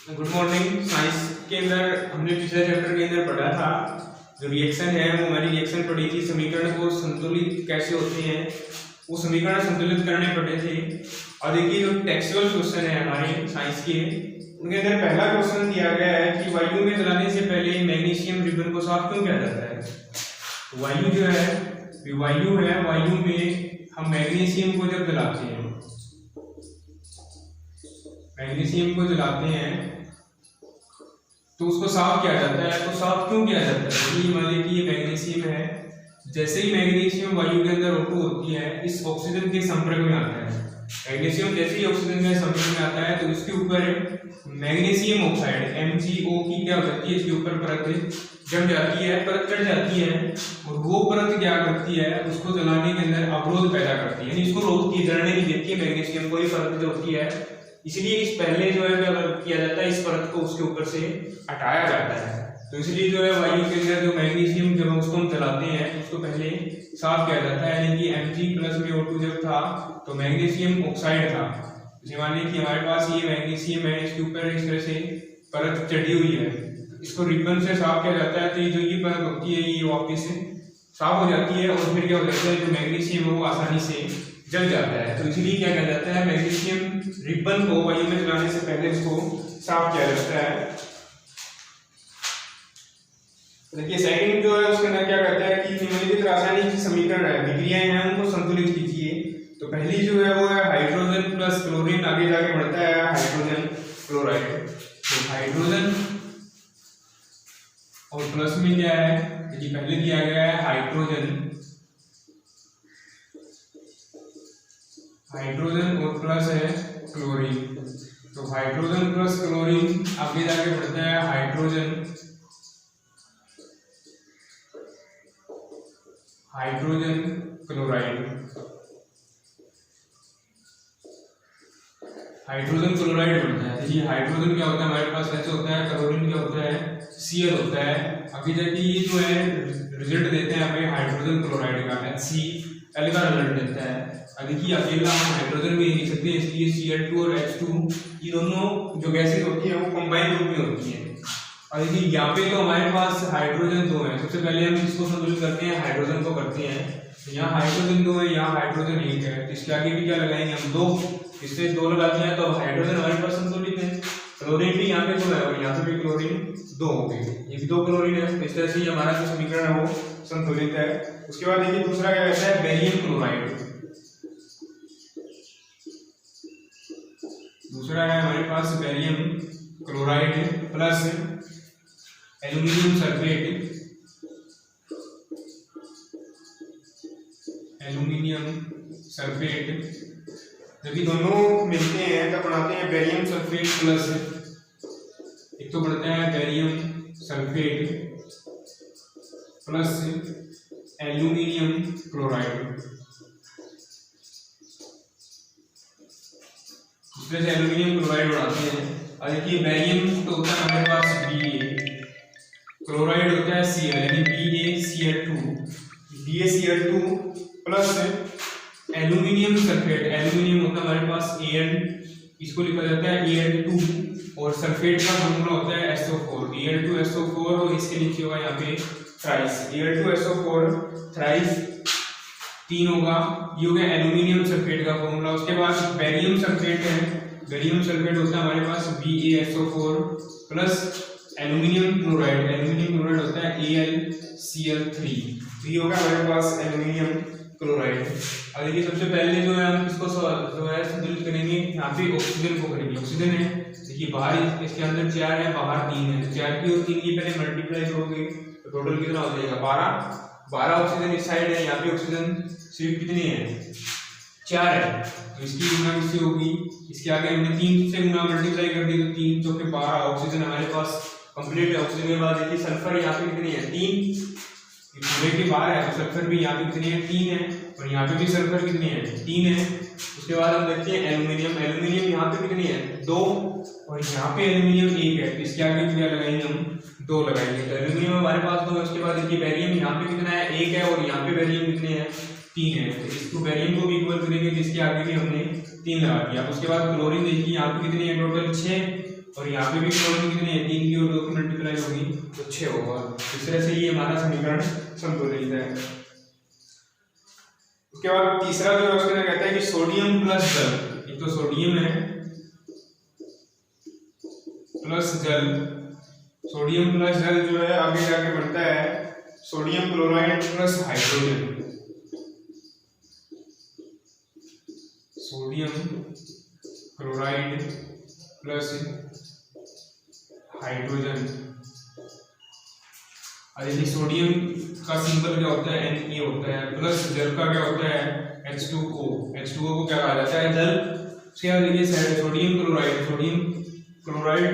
Good morning. Science के अंदर हमने पिछले चैप्टर के अंदर पढ़ा था जो रिएक्शन है वो हमारी रिएक्शन पढ़ी थी। समीकरण को संतुलित कैसे होते हैं वो समीकरण संतुलित करने पड़े थे। और देखिए जो टेक्सचुअल क्वेश्चन है हमारे साइंस के, उनके अंदर पहला क्वेश्चन दिया गया है कि वायु में जलाने से पहले मैग्नीशियम रिबन को साफ क्यों किया जाता है। वायु जो है वायु में हम मैग्नीशियम को जब जलाते हैं तो उसको साफ किया जाता है। तो साफ क्यों किया जाता है? ये मान लीजिए कि ये मैग्नीशियम है, जैसे ही मैग्नीशियम वायु के अंदर O2 होती है इस ऑक्सीजन के संपर्क में आता है। मैग्नीशियम जैसे ही ऑक्सीजन के संपर्क में आता है तो इसके ऊपर मैग्नीशियम ऑक्साइड MgO की क्या हो जाती है, इसके ऊपर परत जम जाती है, परत चढ़ जाती है। और वो परत क्या करती है, उसको जलाने के अंदर अवरोध पैदा करती है, यानी इसको रोकती है, जलने नहीं देती है। मैग्नीशियम को ये परत जो होती है, इसलिए इस पहले जो है क्या किया जाता है, इस परत को उसके ऊपर से हटाया जाता है। तो इसलिए जो है वायु के अंदर जो मैग्नीशियम जब उसको हम जलाते हैं उसको पहले साफ किया जाता है। यानी कि Mg+ में O2 जब था तो मैग्नीशियम ऑक्साइड था। मान लीजिए कि हमारे पास ये मैग्नीशियम है, इसके ऊपर इस तरह से परत चढ़ी हुई है, इसको रिबन से साफ किया जाता है। तो ये जो ये परत होती है ये वापस साफ हो जाती है और फिर क्या हो जाता है, जो मैग्नीशियम है वो आसानी से जल जाता है। तो इसलिए क्या किया जाता है, मैग्नीशियम रिबन को वायु में जलाने से पहले इसको साफ किया जाता है। देखिए सेकंड जो है उसके अंदर क्या कहता है कि निम्नलिखित रासायनिक समीकरण है विक्रियाएं हैं उनको संतुलित कीजिए। तो पहली जो है वो है हाइड्रोजन प्लस क्लोरीन, आगे जाके बढ़ता है हाइड्रोजन क्लोराइड। तो हाइड्रोजन और प्लस में क्या है, देखिए पहले दिया गया है हाइड्रोजन और प्लस है क्लोरीन। तो हाइड्रोजन प्लस क्लोरीन, आगे जाके बढ़ता है हाइड्रोजन क्लोराइड। हाइड्रोजन क्लोराइड बनता है। देखिए हाइड्रोजन क्या होता है हमारे पास ऐसे होता है, क्लोरीन क्या होता है Cl होता है। अभी जाके ये जो है रिजल्ट देते हैं हमें हाइड्रोजन क्लोराइड का, HCl का रिजल्ट देता है। देखिए अकेला हम हाइड्रोजन भी लिख सकते हैं, इसलिए Cl2 और H2 ये दोनों जो गैसेज होती है वो कंबाइन रूप में होती है। और देखिए यहाँ पे तो हमारे पास हाइड्रोजन 2 है। सबसे पहले हम इसको संतुलित करते हैं, हाइड्रोजन को करते हैं। तो यहाँ हाइड्रोजन 2 है, यहाँ हाइड्रोजन 1 है, तो इसके आगे भी क्या लगाएंगे हम 2, इससे 2 लगाते हैं तो हाइड्रोजन हमारे पास संतुलित है। क्लोरीन भी यहाँ पे 2 है और यहाँ पे भी क्लोरीन 2 हो गई, ये भी 2 क्लोरीन है। तो इस तरह से हमारा जो समीकरण है वो संतुलित है। उसके बाद देखिए दूसरा क्या कहता है, बेरियम क्लोराइड। दूसरा है हमारे पास barium chloride plus aluminium sulphate. जब ये दोनों मिलते हैं तब बनाते हैं बेरियम सल्फेट प्लस, एक तो बनता है barium sulphate plus aluminium chloride. दूसरे से एल्यूमिनियम क्लोराइड बनाते हैं। और देखिए बेरियम तो होता है हमारे पास Ba, क्लोराइड होता है Cl, यानी BaCl2 plus aluminium sulphate. Aluminium होता है हमारे पास Al, इसको लिखा जाता है Al2 और सल्फेट का फॉर्मूला होता है SO4, Al2SO4 और इसके नीचे होगा यहाँ पे थ्राइस, Al2SO4 थ्राइस 3 होगा। ये हो गया एल्यूमिनियम सल्फेट का फॉर्मूला। उसके बाद बेरियम सल्फेट है, बेरियम सल्फेट होता है हमारे पास BaSO4 प्लस एल्यूमिनियम क्लोराइड होता है AlCl3। ये होगा हमारे पास एल्यूमिनियम क्लोराइड। अब देखिए सबसे पहले जो है हम इसको जो है संतुलित करेंगे, यहाँ पे ऑक्सीजन को करेंगे। ऑक्सीजन है, देखिए बाहर इसके अंदर 4 है, बाहर 3 है, 4 की और 3 की पहले मल्टीप्लाई करोगे तो टोटल कितना हो जाएगा 12 ऑक्सीजन इस साइड है, यहाँ पे ऑक्सीजन सिर्फ कितनी है 4 है। तो इसकी गुना किससे होगी, इसके आगे हमने 3 से गुना मल्टीप्लाई कर दी तो 3 जो कि 12 ऑक्सीजन हमारे पास कंप्लीट है। ऑक्सीजन के बाद देखिए सल्फर यहाँ पे कितनी है 3, पूरे के बाहर है तो सल्फर भी यहाँ पे कितनी है 3 है, और यहाँ पे भी सल्फर कितनी है 3 है। उसके बाद हम देखते हैं एल्यूमिनियम यहाँ पे कितनी है 2 और यहाँ पे एल्यूमिनियम 1 है, तो इसके आगे क्या लगाएंगे हम 2 लगाएंगे। तो एल्यूमिनियम हमारे पास 2 है। उसके बाद देखिए बेरियम यहाँ पे कितना है 1 है और यहाँ पे बेरियम कितने हैं 3 है, तो इसको बेरियम को भी इक्वल करेंगे जिसके आगे भी हमने 3 लगा दिया। उसके बाद क्लोरीन देखिए यहाँ पे कितनी है टोटल 6 और यहाँ पे भी क्लोरीन कितने हैं, 3 की और 2 की मल्टीप्लाई होगी तो 6 होगा। इस तरह से ये हमारा समीकरण संतुलित है। उसके बाद तीसरा जो है उसके अंदर कहता है कि सोडियम प्लस जल, एक तो सोडियम है प्लस जल, सोडियम प्लस जल जो है आगे जाके बनता है sodium chloride plus hydrogen, sodium chloride plus hydrogen. यदि सोडियम का सिंबल क्या होता है, Na होता है, प्लस जल का क्या होता है H2O, H2O को क्या कहा जाता है जल। उसके बाद देखिए सोडियम क्लोराइड, सोडियम क्लोराइड